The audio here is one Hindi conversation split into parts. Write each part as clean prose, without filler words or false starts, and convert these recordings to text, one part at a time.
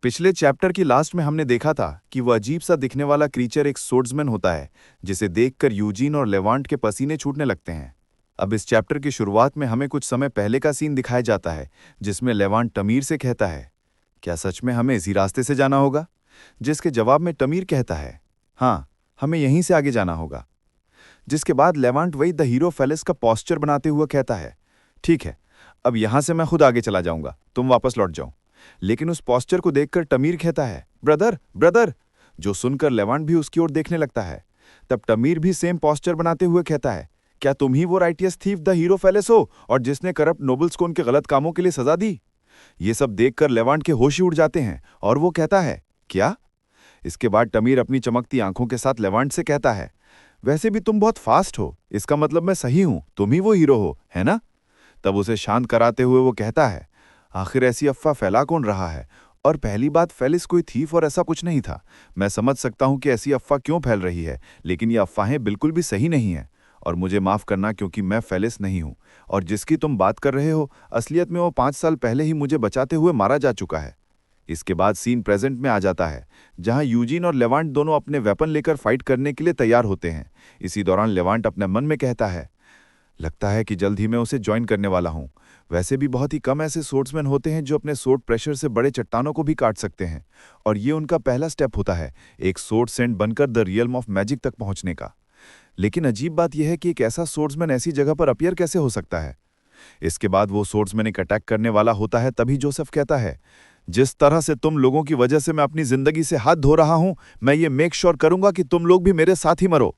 पिछले चैप्टर की लास्ट में हमने देखा था कि वह अजीब सा दिखने वाला क्रीचर एक सोर्ड्समैन होता है जिसे देखकर यूजीन और लेवांट के पसीने छूटने लगते हैं। अब इस चैप्टर की शुरुआत में हमें कुछ समय पहले का सीन दिखाया जाता है जिसमें लेवांट तमीर से कहता है, क्या सच में हमें इसी रास्ते से जाना होगा? जिसके जवाब में तमीर कहता है, हाँ, हमें यहीं से आगे जाना होगा। जिसके बाद लेवांट वही द हीरो फेलिस का पोस्चर बनाते हुए कहता है, ठीक है, अब यहां से मैं खुद आगे चला जाऊंगा, तुम वापस लौट जाओ। लेकिन उस पोस्चर को देखकर तमीर कहता है, ब्रदर ब्रदर, जो सुनकर लेवांट भी उसकी ओर देखने लगता है। तब तमीर भी सेम पोस्चर बनाते हुए कहता है, क्या तुम ही वो righteous thief the hero Felice हो और जिसने करप्ट नोबल्स को उनके गलत कामों के लिए सजा दी? ये सब देखकर लेवांट के होश ही उड़ जाते हैं और वो कहता है, क्या? इसके बाद तमीर अपनी चमकती आंखों के साथ लेवांट से कहता है, वैसे भी तुम बहुत फास्ट हो, इसका मतलब मैं सही हूं, तुम ही वो हीरो हो, है ना? तब उसे शांत कराते हुए वो कहता है, आखिर ऐसी अफवाह फैला कौन रहा है? और पहली बात, फेलिस कोई थीफ और ऐसा कुछ नहीं था। मैं समझ सकता हूं कि ऐसी अफवाह क्यों फैल रही है, लेकिन ये अफवाहें बिल्कुल भी सही नहीं हैं। और मुझे माफ करना क्योंकि मैं फेलिस नहीं हूं, और जिसकी तुम बात कर रहे हो असलियत में वो 5 साल पहले ही मुझे बचाते हुए मारा जा चुका है। इसके बाद सीन प्रेजेंट में आ जाता है जहां यूजीन और लेवांट दोनों अपने वेपन लेकर फाइट करने के लिए तैयार होते हैं। इसी दौरान लेवांट अपने मन में कहता है, लगता है कि जल्द ही मैं उसे ज्वाइन करने वाला हूं। वैसे भी बहुत ही कम ऐसे सोर्ड्समैन होते हैं जो अपने सोर्ड प्रेशर से बड़े चट्टानों को भी काट सकते हैं, और ये उनका पहला स्टेप होता है एक सोर्ड सेंट बनकर द रियल्म ऑफ मैजिक तक पहुंचने का। लेकिन अजीब बात यह है कि एक ऐसा सोर्ड्समैन ऐसी जगह पर अपीयर कैसे हो सकता है? इसके बाद वो सोर्ड्समैन एक अटैक करने वाला होता है, तभी जोसेफ कहता है, जिस तरह से तुम लोगों की वजह से मैं अपनी जिंदगी से हाथ धो रहा हूं, मैं ये मेक श्योर करूंगा कि तुम लोग भी मेरे साथ ही मरो।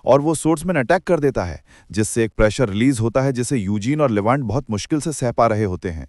और वो सोर्ड्समैन अटैक कर देता है, जिससे एक प्रेशर रिलीज होता है जिसे यूजीन और लेवांट बहुत मुश्किल से सह पा रहे होते हैं।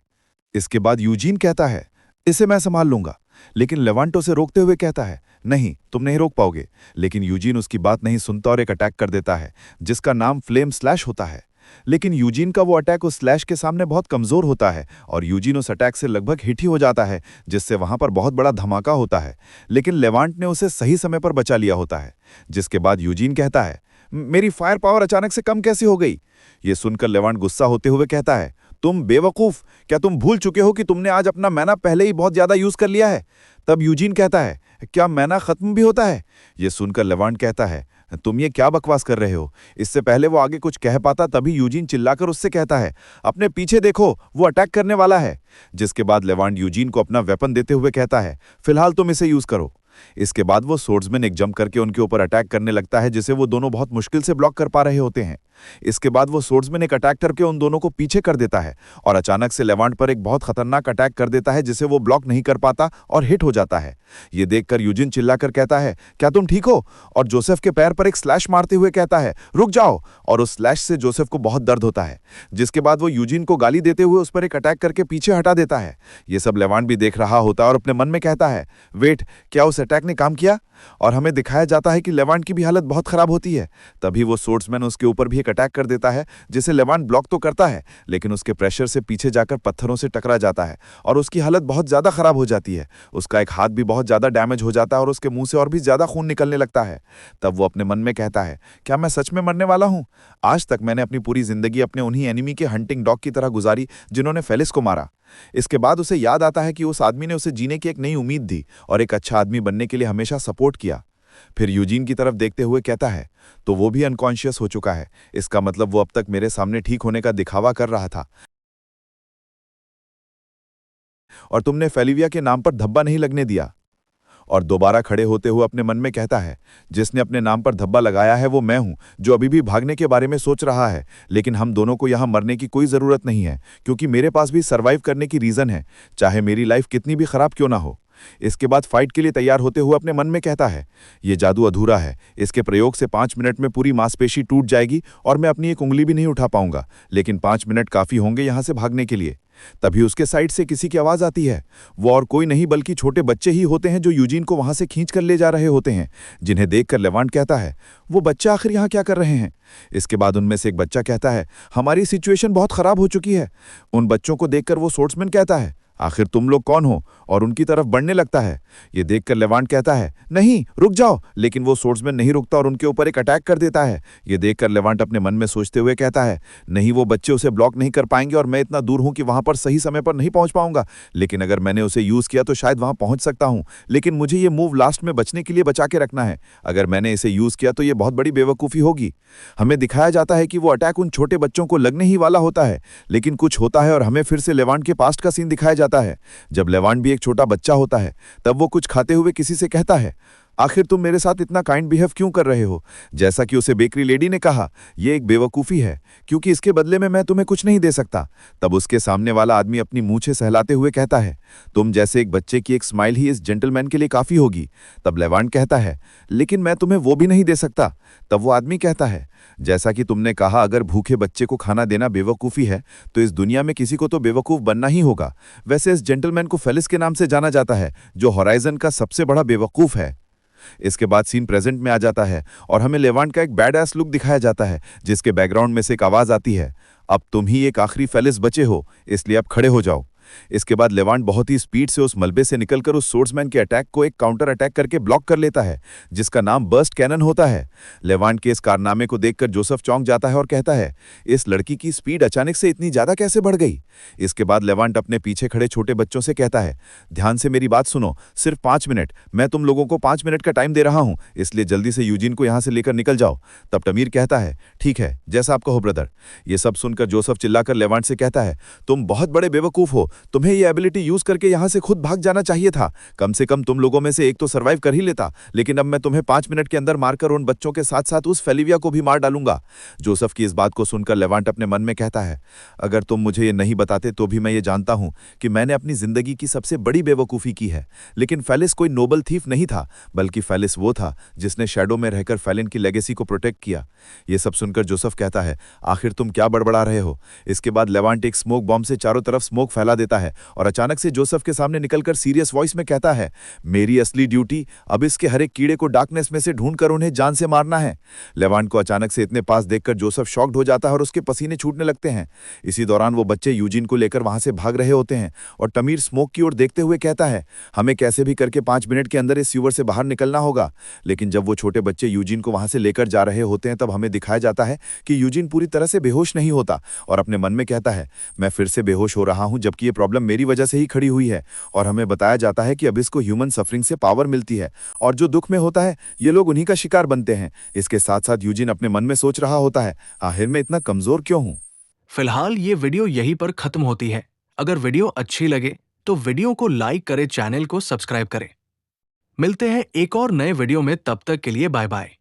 इसके बाद यूजीन कहता है, इसे मैं संभाल लूंगा, लेकिन लेवांट उसे रोकते हुए कहता है, नहीं, तुम नहीं रोक पाओगे। लेकिन यूजीन उसकी बात नहीं सुनता और एक अटैक कर देता है जिसका नाम फ्लेम स्लैश होता है। लेकिन यूजीन का वो अटैक उस स्लैश के सामने बहुत कमजोर होता है और यूजीन उस अटैक से लगभग हिट ही हो जाता है, जिससे वहां पर बहुत बड़ा धमाका होता है। लेकिन लेवांट ने उसे सही समय पर बचा लिया होता है। जिसके बाद यूजीन कहता है, मेरी फायर पावर अचानक से कम कैसे हो गई? ये सुनकर लेवांट गुस्सा होते हुए कहता है, तुम बेवकूफ, क्या तुम भूल चुके हो कि तुमने आज अपना मैना पहले ही बहुत ज्यादा यूज कर लिया है? तब यूजीन कहता है, क्या मैना खत्म भी होता है? ये सुनकर लेवांट कहता है, तुम ये क्या बकवास कर रहे हो? इससे पहले वो आगे कुछ कह पाता तभी यूजीन चिल्लाकर उससे कहता है, अपने पीछे देखो, वो अटैक करने वाला है। जिसके बाद लेवांट यूजीन को अपना वेपन देते हुए कहता है, फिलहाल तुम इसे यूज करो। इसके बाद वो सोर्ड्समैन एक जंप करके उनके ऊपर अटैक करने लगता है जिसे वो दोनों बहुत मुश्किल से ब्लॉक कर पा रहे होते हैं। इसके बाद वो सोर्ड्समैन एक अटैक करके उन दोनों को पीछे कर देता है और अचानक से लेवांट पर एक बहुत खतरनाक अटैक कर देता है जिसे वो ब्लॉक नहीं कर पाता और हिट हो जाता है। ये देखकर यूजिन चिल्लाकर कहता है, क्या तुम ठीक हो? और जोसेफ के पैर पर एक स्लैश मारते हुए कहता है, रुक जाओ। और उस स्लैश से जोसेफ को बहुत दर्द होता है। जिसके बाद वो यूजिन को गाली देते हुए उस पर एक अटैक करके पीछे हटा देता है। ये सब लेवांट भी देख रहा होता है और अपने मन में कहता है, वेट, क्या उस अटैक ने काम किया? और हमें दिखाया जाता है कि लेवांट की भी हालत बहुत खराब होती है। तभी वो सोर्ड्समैन उसके ऊपर भी एक अटैक कर देता है जिसे लेवांट ब्लॉक तो करता है, लेकिन उसके प्रेशर से पीछे जाकर पत्थरों से टकरा जाता है और उसकी हालत बहुत ज्यादा खराब हो जाती है। उसका एक हाथ भी बहुत ज्यादा डैमेज हो जाता है और उसके मुंह से और भी ज्यादा खून निकलने लगता है। तब वो अपने मन में कहता है, क्या मैं सच में मरने वाला हूं? आज तक मैंने अपनी पूरी जिंदगी अपने उन्हीं एनिमी के हंटिंग डॉग की तरह गुजारी जिन्होंने फेलिस को मारा। इसके बाद उसे याद आता है कि उस आदमी ने उसे जीने की एक नई उम्मीद दी और एक अच्छा आदमी बनने के लिए हमेशा सपोर्ट किया। फिर यूजीन की तरफ देखते हुए कहता है, तो वो भी अनकॉन्शियस हो चुका है। इसका मतलब वो अब तक मेरे सामने ठीक होने का दिखावा कर रहा था और तुमने फेलिविया के नाम पर धब्बा नहीं लगने दिया। और दोबारा खड़े होते हुए अपने मन में कहता है, जिसने अपने नाम पर धब्बा लगाया है वो मैं हूं, जो अभी भी भागने के बारे में सोच रहा है। लेकिन हम दोनों को यहां मरने की कोई जरूरत नहीं है, क्योंकि मेरे पास भी सरवाइव करने की रीजन है, चाहे मेरी लाइफ कितनी भी खराब क्यों ना हो। इसके बाद फाइट के लिए तैयार होते हुए अपने मन में कहता है, ये जादू अधूरा है, इसके प्रयोग से 5 मिनट में पूरी मांसपेशी टूट जाएगी और मैं अपनी एक उंगली भी नहीं उठा पाऊंगा, लेकिन 5 मिनट काफी होंगे यहां से भागने के लिए। तभी उसके साइड से किसी की आवाज आती है। वो और कोई नहीं बल्कि छोटे बच्चे ही होते हैं जो यूजीन को वहां से खींच कर ले जा रहे होते हैं, जिन्हें देखकर लेवांट कहता है, वो बच्चा आखिर यहाँ क्या कर रहे हैं? इसके बाद उनमें से एक बच्चा कहता है, हमारी सिचुएशन बहुत खराब हो चुकी है। उन बच्चों को देखकर वो सोर्ड्समैन कहता है, आखिर तुम लोग कौन हो? और उनकी तरफ बढ़ने लगता है। ये देखकर लेवांट कहता है, नहीं रुक जाओ, लेकिन वो सोर्ड्समैन नहीं रुकता और उनके ऊपर एक अटैक कर देता है। ये देखकर लेवांट अपने मन में सोचते हुए कहता है, नहीं, वो बच्चे उसे ब्लॉक नहीं कर पाएंगे और मैं इतना दूर हूं कि वहां पर सही समय पर नहीं पहुंच पाऊंगा। लेकिन अगर मैंने उसे यूज किया तो शायद वहां पहुंच सकता हूं, लेकिन मुझे ये मूव लास्ट में बचने के लिए बचा के रखना है। अगर मैंने इसे यूज किया तो ये बहुत बड़ी बेवकूफी होगी। हमें दिखाया जाता है कि वो अटैक उन छोटे बच्चों को लगने ही वाला होता है, लेकिन कुछ होता है और हमें फिर से लेवांट के पास्ट का सीन दिखाया जाता है। जब लेवांट भी एक छोटा बच्चा होता है, तब वो कुछ खाते हुए किसी से कहता है, आखिर तुम मेरे साथ इतना काइंड बिहेव क्यों कर रहे हो? जैसा कि उसे बेकरी लेडी ने कहा, यह एक बेवकूफ़ी है, क्योंकि इसके बदले में मैं तुम्हें कुछ नहीं दे सकता। तब उसके सामने वाला आदमी अपनी मूछें सहलाते हुए कहता है, तुम जैसे एक बच्चे की एक स्माइल ही इस जेंटलमैन के लिए काफ़ी होगी। तब लेवांट कहता है, लेकिन मैं तुम्हें वो भी नहीं दे सकता। तब वो आदमी कहता है, जैसा कि तुमने कहा, अगर भूखे बच्चे को खाना देना बेवकूफ़ी है, तो इस दुनिया में किसी को तो बेवकूफ़ बनना ही होगा। वैसे इस जेंटलमैन को फेलिस के नाम से जाना जाता है, जो होराइजन का सबसे बड़ा बेवकूफ़ है। इसके बाद सीन प्रेजेंट में आ जाता है और हमें लेवांट का एक बैड एस लुक दिखाया जाता है, जिसके बैकग्राउंड में से एक आवाज आती है, अब तुम ही एक आखिरी फेलिस बचे हो, इसलिए अब खड़े हो जाओ। इसके बाद लेवांट बहुत ही स्पीड से उस मलबे से निकलकर उस सोर्ड्समैन के अटैक को एक काउंटर अटैक करके ब्लॉक कर लेता है, जिसका नाम बर्स्ट कैनन होता है। लेवांट के इस कारनामे को देखकर जोसेफ चौंक जाता है और कहता है, इस लड़की की स्पीड अचानक से इतनी ज्यादा कैसे बढ़ गई? इसके बाद लेवांट अपने पीछे खड़े छोटे बच्चों से कहता है, ध्यान से मेरी बात सुनो, सिर्फ 5 मिनट, मैं तुम लोगों को 5 मिनट का टाइम दे रहा हूं, इसलिए जल्दी से यूजीन को यहां से लेकर निकल जाओ। तब टमीर कहता है, ठीक है, जैसा आप कहो ब्रदर। ये सब सुनकर जोसेफ चिल्लाकर लेवांट से कहता है, तुम बहुत बड़े बेवकूफ हो, तुम्हें यह एबिलिटी यूज करके यहां से खुद भाग जाना चाहिए था। कम से कम तुम लोगों में से एक तो सरवाइव कर ही लेता, लेकिन अब मैं तुम्हें 5 मिनट के अंदर मारकर उन बच्चों के साथ साथ उस फेलिविया को भी मार डालूंगा। जोसेफ की इस बात को सुनकर लेवांट अपने मन में कहता है, अगर तुम मुझे ये नहीं बताते तो भी मैं ये जानता हूं कि मैंने अपनी जिंदगी की सबसे बड़ी बेवकूफी की है। लेकिन फेलिस कोई नोबल थीफ नहीं था, बल्कि फेलिस वो था जिसने शैडो में रहकर फेलिन की लेगेसी को प्रोटेक्ट किया। ये सब सुनकर जोसेफ कहता है, आखिर तुम क्या बड़बड़ा रहे हो? इसके बाद लेवांट एक स्मोक बॉम्ब से चारों तरफ स्मोक फैला देता है और अचानक से जोसेफ के सामने निकलकर सीरियस वॉइस में कहता है, मेरी असली ड्यूटी अब इसके हर एक कीड़े को डार्कनेस में से ढूंढकर उन्हें जान से मारना है। लेवांट को अचानक से इतने पास देखकर जोसेफ शॉक्ड हो जाता है और उसके पसीने छूटने लगते हैं। इसी दौरान वो बच्चे यूजीन को लेकर वहां से भाग रहे होते हैं और टमीर स्मोक की ओर देखते हुए कहता है, हमें कैसे भी करके 5 मिनट के अंदर इस सीवर से बाहर निकलना होगा। लेकिन जब वो छोटे बच्चे यूजीन को वहां से लेकर जा रहे होते हैं, तब हमें दिखाया जाता है कि यूजीन पूरी तरह से बेहोश नहीं होता और अपने मन में कहता है, मैं फिर से बेहोश हो रहा हूं, जबकि ये प्रॉब्लम मेरी वजह से ही खड़ी हुई है। और हमें बताया जाता है कि अब इसको ह्यूमन सफरिंग से पावर मिलती है और जो दुख में होता है, ये लोग उन्हीं का शिकार बनते हैं। इसके साथ साथ यूजीन अपने मन में सोच रहा होता है, आखिर मैं इतना कमजोर क्यों हूं? फिलहाल ये वीडियो यहीं पर खत्म होती है। अगर वीडियो अच्छी लगे तो वीडियो को लाइक करें, चैनल को सब्सक्राइब करें। मिलते हैं एक और नए वीडियो में, तब तक के लिए बाय बाय।